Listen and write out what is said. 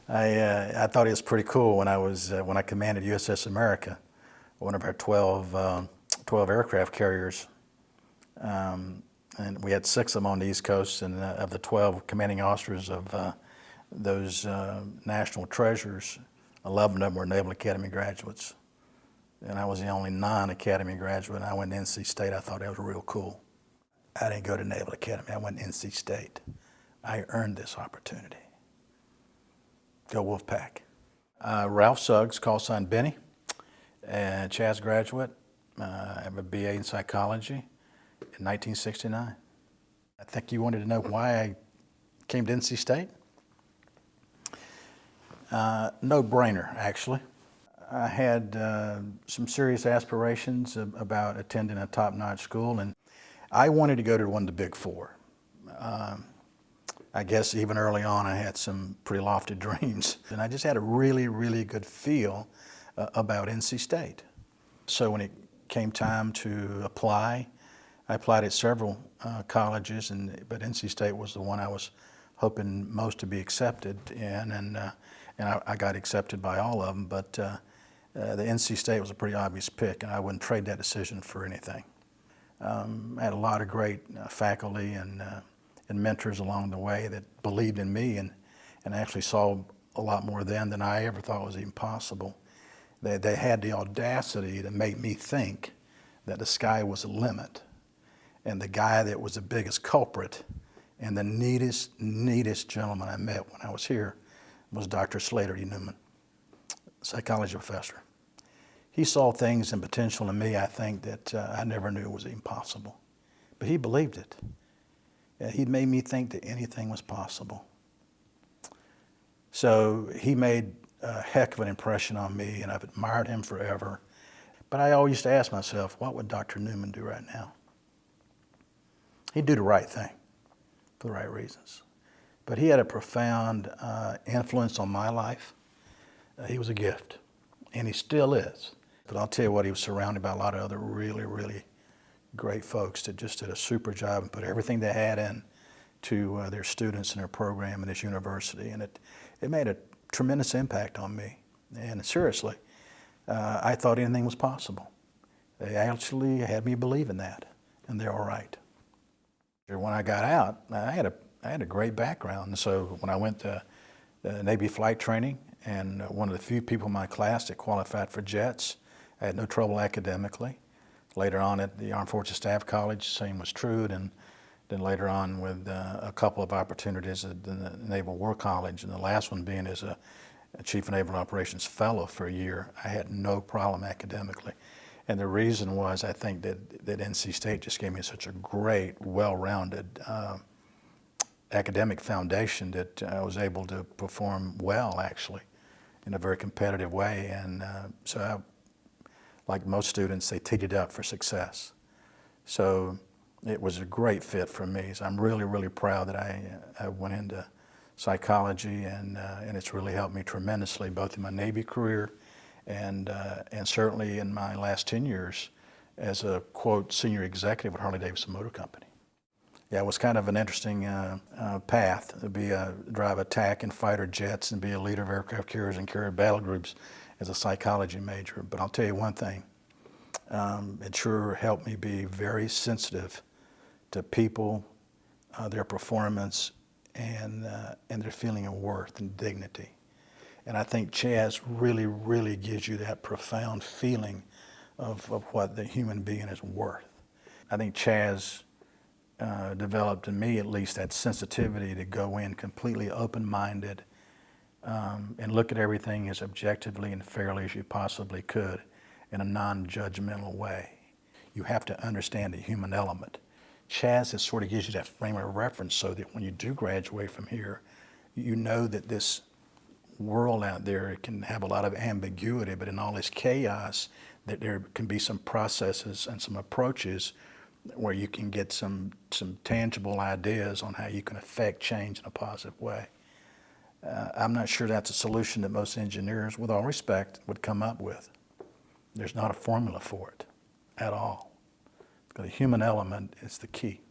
I thought it was pretty cool when when I commanded USS America, one of our 12 aircraft carriers, and we had 6 of them on the East Coast, and of the 12 commanding officers of those national treasures, 11 of them were Naval Academy graduates, and I was the only non-Academy graduate. I went to NC State. I thought that was real cool. I didn't go to Naval Academy. I went to NC State. I earned this opportunity. Go Wolfpack. Ralph Suggs, call sign Benny, and CHASS graduate. I have a BA in psychology in 1969. I think you wanted to know why I came to NC State? No brainer, actually. I had some serious aspirations about attending a top-notch school, and I wanted to go to one of the Big Four. I guess even early on I had some pretty lofty dreams, and I just had a really, really good feel about NC State. So when it came time to apply, I applied at several colleges, but NC State was the one I was hoping most to be accepted in, and I got accepted by all of them, but the NC State was a pretty obvious pick, and I wouldn't trade that decision for anything. I had a lot of great faculty and mentors along the way that believed in me and actually saw a lot more then than I ever thought was even possible. They had the audacity to make me think that the sky was the limit, and the guy that was the biggest culprit and the neatest gentleman I met when I was here was Dr. Slater Newman, psychology professor. He saw things and potential in me, I think, that I never knew was even possible. But he believed it. He made me think that anything was possible. So he made a heck of an impression on me, and I've admired him forever. But I always used to ask myself, what would Dr. Newman do right now? He'd do the right thing for the right reasons. But he had a profound influence on my life. He was a gift, and he still is. But I'll tell you what, he was surrounded by a lot of other really, really great folks that just did a super job and put everything they had in to their students and their program in this university. And it made a tremendous impact on me. And seriously, I thought anything was possible. They actually had me believe in that, and they're all right. When I got out, I had a great background. And so when I went to Navy flight training, and one of the few people in my class that qualified for jets, I had no trouble academically. Later on at the Armed Forces Staff College, same was true, and then later on with a couple of opportunities at the Naval War College, and the last one being as a Chief of Naval Operations Fellow for a year. I had no problem academically. And the reason was, I think that NC State just gave me such a great, well-rounded academic foundation that I was able to perform well, actually, in a very competitive way. And so like most students, they teed it up for success. So it was a great fit for me. So I'm really, really proud that I went into psychology, and it's really helped me tremendously, both in my Navy career and certainly in my last 10 years as a, quote, senior executive at Harley-Davidson Motor Company. Yeah, it was kind of an interesting path to drive attack and fighter jets and be a leader of aircraft carriers and carrier battle groups as a psychology major. But I'll tell you one thing, it sure helped me be very sensitive to people, their performance, and their feeling of worth and dignity. And I think CHASS really, really gives you that profound feeling of what the human being is worth. I think CHASS developed in me, at least, that sensitivity to go in completely open-minded and look at everything as objectively and fairly as you possibly could in a non-judgmental way. You have to understand the human element. CHASS sort of gives you that frame of reference so that when you do graduate from here, you know that this world out there can have a lot of ambiguity, but in all this chaos, that there can be some processes and some approaches where you can get some tangible ideas on how you can affect change in a positive way. I'm not sure that's a solution that most engineers, with all respect, would come up with. There's not a formula for it at all. The human element is the key.